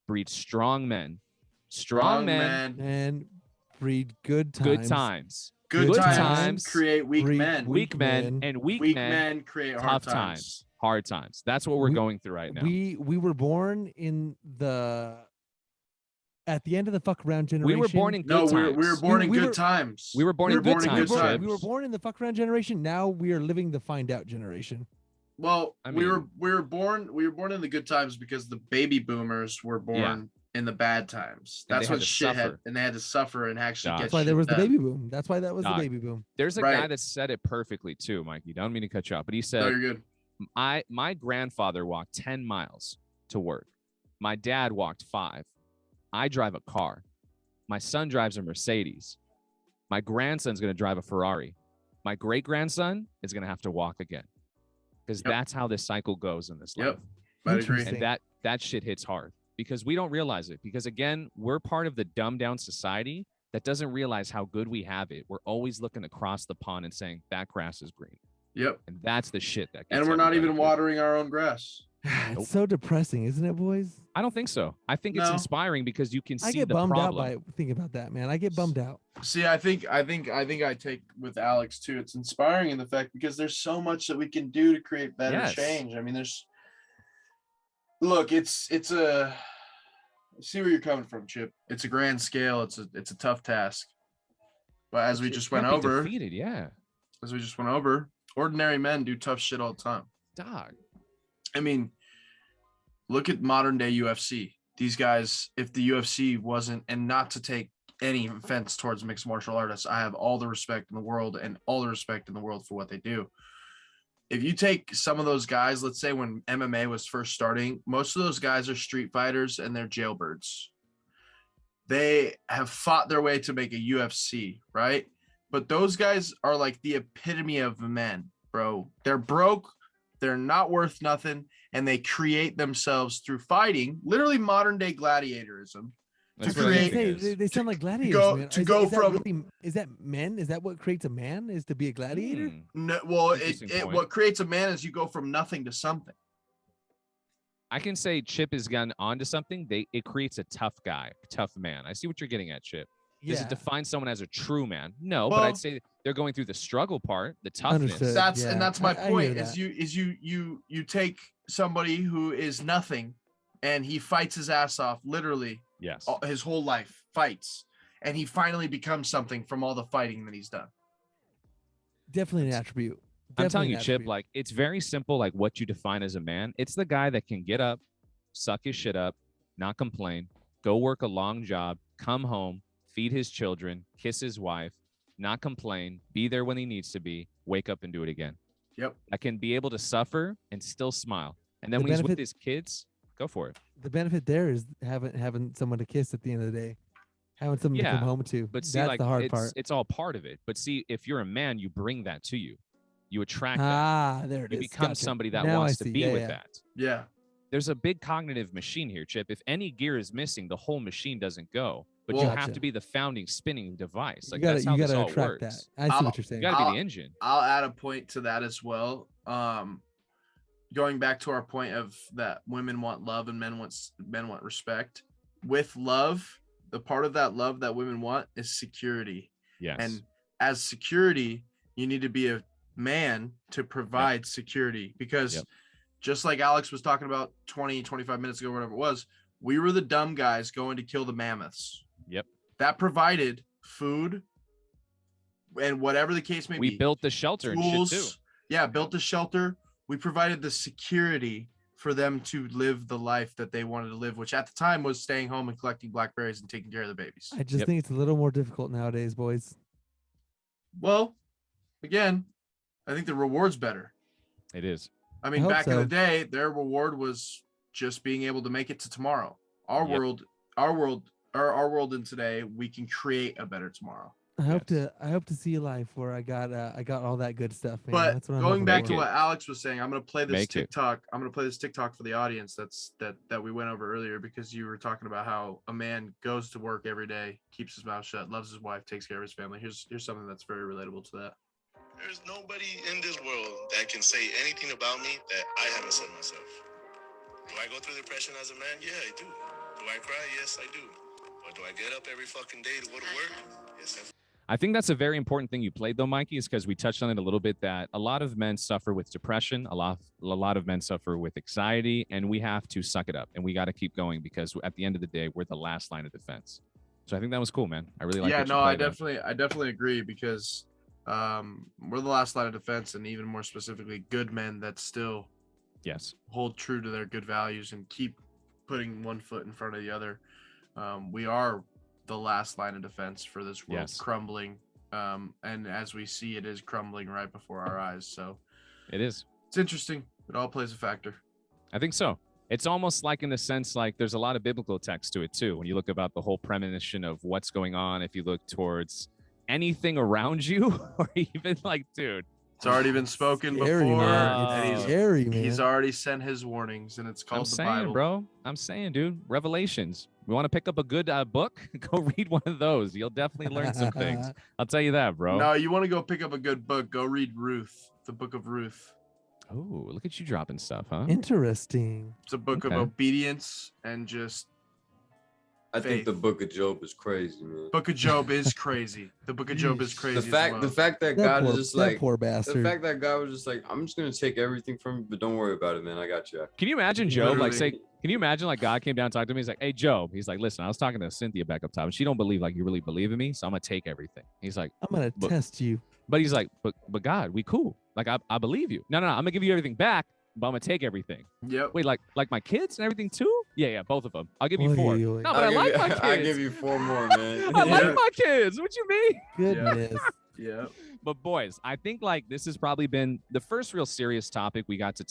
Breed strong men. Strong men and breed good times. Good times. Good times create weak men. Weak men. And weak men create tough times. Hard times. That's what we're going through right now. We were born in at the end of the fuck around generation. We were born in good times. We were born in good times. We were born in good times. We were born in the fuck around generation. Now we are living the find out generation. Well, we were born in the good times because the baby boomers were born in the bad times. That's what shit had, and they had to suffer and actually get. That's why there was the baby boom. That's why that was the baby boom. There's a guy that said it perfectly too, Mikey. Don't mean to cut you off, but he said, "No, you're good." My grandfather walked 10 miles to work. My dad walked 5. I drive a car. My son drives a Mercedes. My grandson's going to drive a Ferrari. My great-grandson is going to have to walk again. Because that's how this cycle goes in this life. I agree. And that shit hits hard. Because we don't realize it. Because, again, we're part of the dumbed-down society that doesn't realize how good we have it. We're always looking across the pond and saying, that grass is green. Yep. And that's the shit that gets And we're not even watering our own grass. It's so depressing, isn't it, boys? I don't think so. I think it's inspiring because you can see the problem. I get problem. bummed out by thinking about that, man. I get bummed out. See, I think I take with Alex too. It's inspiring in the fact because there's so much that we can do to create better change. I mean, it's a I see where you're coming from, Chip. It's a grand scale. It's a tough task. But as we just went over, as we just went over, ordinary men do tough shit all the time. Dog. I mean, look at modern day UFC. These guys, if the UFC wasn't, and not to take any offense towards mixed martial artists, I have all the respect in the world for what they do. If you take some of those guys, let's say when MMA was first starting, most of those guys are street fighters and they're jailbirds. They have fought their way to make a UFC, right? But those guys are like the epitome of men, bro. They're broke. They're not worth nothing, and they create themselves through fighting, literally modern day gladiatorism. They sound like gladiators. Is that men? Is that what creates a man? Is to be a gladiator? No, well, what creates a man is you go from nothing to something. I can say Chip has gone onto something. It creates a tough guy, tough man. I see what you're getting at, Chip. Does it define someone as a true man? No, but I'd say they're going through the struggle part, the toughness. And that's my point. You take somebody who is nothing, and he fights his ass off, literally. Yes. His whole life fights, and he finally becomes something from all the fighting that he's done. Definitely an attribute. I'm telling you, Chip. Like it's very simple. Like what you define as a man, it's the guy that can get up, suck his shit up, not complain, go work a long job, come home, feed his children, kiss his wife, not complain, be there when he needs to be, wake up and do it again. Yep. I can be able to suffer and still smile. And then when he's with his kids, go for it. The benefit there is having someone to kiss at the end of the day, having someone to come home to. But see, that's the hard part. It's all part of it. But see, if you're a man, you bring that to you. You attract that. There it is. You become somebody that wants to be with that. Yeah. There's a big cognitive machine here, Chip. If any gear is missing, the whole machine doesn't go. But you have to be the founding spinning device. Like that's how this all works. That. I see what you're saying. You got to be the engine. I'll add a point to that as well. Going back to our point of that women want love and men want respect. With love, the part of that love that women want is security. Yes. And as security, you need to be a man to provide security, because just like Alex was talking about 25 minutes ago, whatever it was, we were the dumb guys going to kill the mammoths. Yep. That provided food and whatever the case may be. We built the shelter and shit too. Yeah, built the shelter. We provided the security for them to live the life that they wanted to live, which at the time was staying home and collecting blackberries and taking care of the babies. I just think it's a little more difficult nowadays, boys. Well, again, I think the reward's better. It is. I mean, back in the day, their reward was just being able to make it to tomorrow. Our world in today, we can create a better tomorrow. I hope to see a life where I got all that good stuff, man. But that's what going back to what Alex was saying, I'm gonna play this TikTok. It. I'm gonna play this TikTok for the audience that we went over earlier, because you were talking about how a man goes to work every day, keeps his mouth shut, loves his wife, takes care of his family. Here's something that's very relatable to that. There's nobody in this world that can say anything about me that I haven't said myself. Do I go through depression as a man? Yeah, I do. Do I cry? Yes, I do. But do I get up every fucking day to go to work? Yes, I think that's a very important thing you played, though, Mikey, is because we touched on it a little bit, that a lot of men suffer with depression. A lot of men suffer with anxiety, and we have to suck it up, and we got to keep going, because at the end of the day, we're the last line of defense. So I think that was cool, man. I really like. Yeah, no, I definitely agree, because we're the last line of defense, and even more specifically, good men that still hold true to their good values and keep putting one foot in front of the other. We are the last line of defense for this world crumbling, and as we see, it is crumbling right before our eyes. So it is. It's interesting. It all plays a factor. I think so. It's almost like, in the sense, like there's a lot of biblical text to it too. When you look about the whole premonition of what's going on, if you look towards anything around you, or even like, dude, it's already been spoken before. Man. He's already sent his warnings, and it's called the Bible. Bro. I'm saying, dude, Revelations. You want to pick up a good book? Go read one of those. You'll definitely learn some things. I'll tell you that, bro. No, you want to go pick up a good book? Go read Ruth, the book of Ruth. Oh, look at you dropping stuff, huh? Interesting. It's a book of obedience and just I think the Book of Job is crazy, man. Book of Job is crazy. The Book of Job is crazy. The fact that God is just like, poor bastard. The fact that God was just like, I'm just gonna take everything from you, but don't worry about it, man. I got you. Can you imagine Job can you imagine like God came down and talked to me? He's like, hey, Job. He's like, listen, I was talking to Cynthia back up top, and she don't believe like you really believe in me, so I'm gonna take everything. He's like, I'm gonna test you. But he's like, but God, we cool. Like I believe you. No, I'm gonna give you everything back, but I'm gonna take everything. Yep. Wait, like my kids and everything too? Yeah, both of them. I'll give you 4. No, but I like my kids. I'll give you 4 more, man. I like my kids. What you mean? Goodness. Yeah. But boys, I think like this has probably been the first real serious topic we got to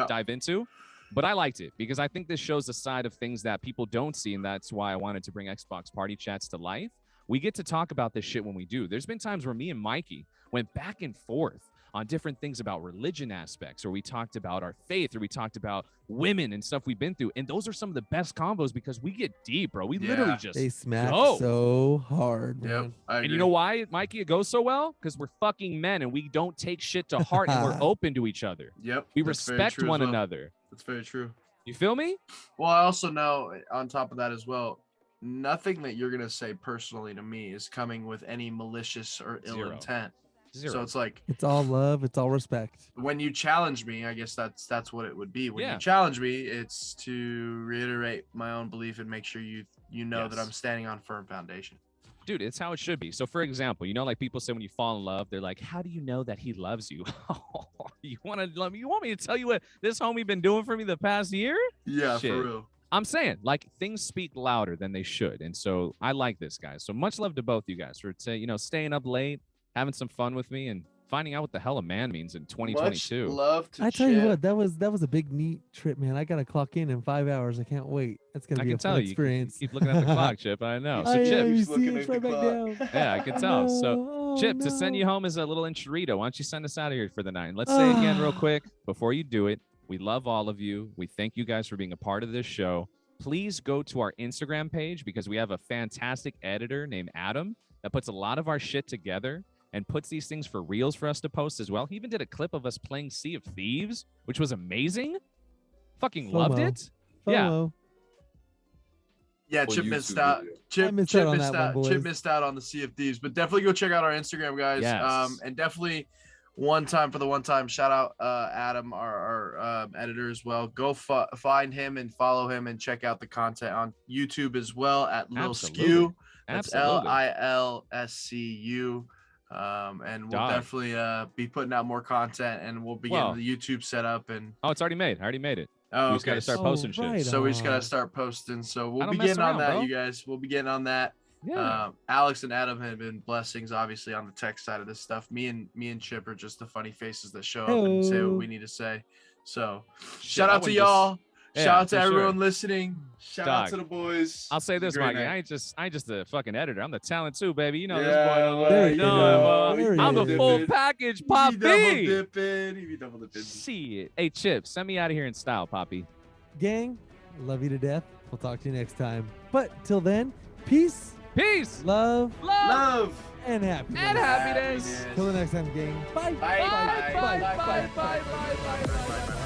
dive into. But I liked it because I think this shows a side of things that people don't see, and that's why I wanted to bring Xbox Party Chats to life. We get to talk about this shit when we do. There's been times where me and Mikey went back and forth on different things about religion aspects, or we talked about our faith, or we talked about women and stuff we've been through. And those are some of the best combos because we get deep, bro. We literally just they smack so hard, man. Yep, I agree. And you know why, Mikey, it goes so well? Because we're fucking men and we don't take shit to heart and we're open to each other. Yep. We respect one another. That's very true. You feel me? Well, I also know, on top of that as well, nothing that you're going to say personally to me is coming with any malicious or ill intent. So it's like, it's all love, it's all respect. When you challenge me, I guess that's what it would be. When you challenge me, it's to reiterate my own belief and make sure you know that I'm standing on firm foundation. Dude, it's how it should be. So for example, you know, like people say when you fall in love, they're like, how do you know that he loves you? You want me to tell you what this homie been doing for me the past year? Yeah, shit. For real. I'm saying, like, things speak louder than they should. And so I like this, guys. So much love to both you guys for staying up late, having some fun with me, and finding out what the hell a man means in 2022. Much love to I tell you what, that was a big neat trip, man. I gotta clock in 5 hours. I can't wait. That's gonna be a fun experience. You keep looking at the clock, Chip. I know. So Chip, yeah, I can tell. So Chip, to send you home is a little enchilada. Why don't you send us out of here for the night? Let's say again real quick before you do it. We love all of you. We thank you guys for being a part of this show. Please go to our Instagram page because we have a fantastic editor named Adam that puts a lot of our shit together and puts these things for reels for us to post as well. He even did a clip of us playing Sea of Thieves, which was amazing. Fucking loved it. FOMO. Yeah, Chip missed out. Chip missed out on the Sea of Thieves, but definitely go check out our Instagram, guys. Yes. And definitely one time shout out Adam, our editor as well. Go find him and follow him and check out the content on YouTube as well at Lil Skew. That's LILSCU. And we'll definitely be putting out more content, and we'll be getting the YouTube set up. And it's already made. I already made it. Oh, we just gotta start posting shit. So we just gotta start posting. So we'll be getting on that, you guys. We'll be getting on that. Yeah. Alex and Adam have been blessings, obviously, on the tech side of this stuff. Me and Chip are just the funny faces that show up and say what we need to say. So shout out to y'all. Shout out to everyone listening. Shout out to the boys. I'll say this, Mikey. I ain't just the fucking editor. I'm the talent too, baby. You know this boy. I'm the full package, Poppy. He be double dipping. Shit. Hey, Chip, send me out of here in style, Poppy. Gang, love you to death. We'll talk to you next time. But till then, peace. Peace. Love. Love. and happiness. And happiness. Till the next time, gang. Bye. Bye. Bye. Bye. Bye. Bye. Bye. Bye.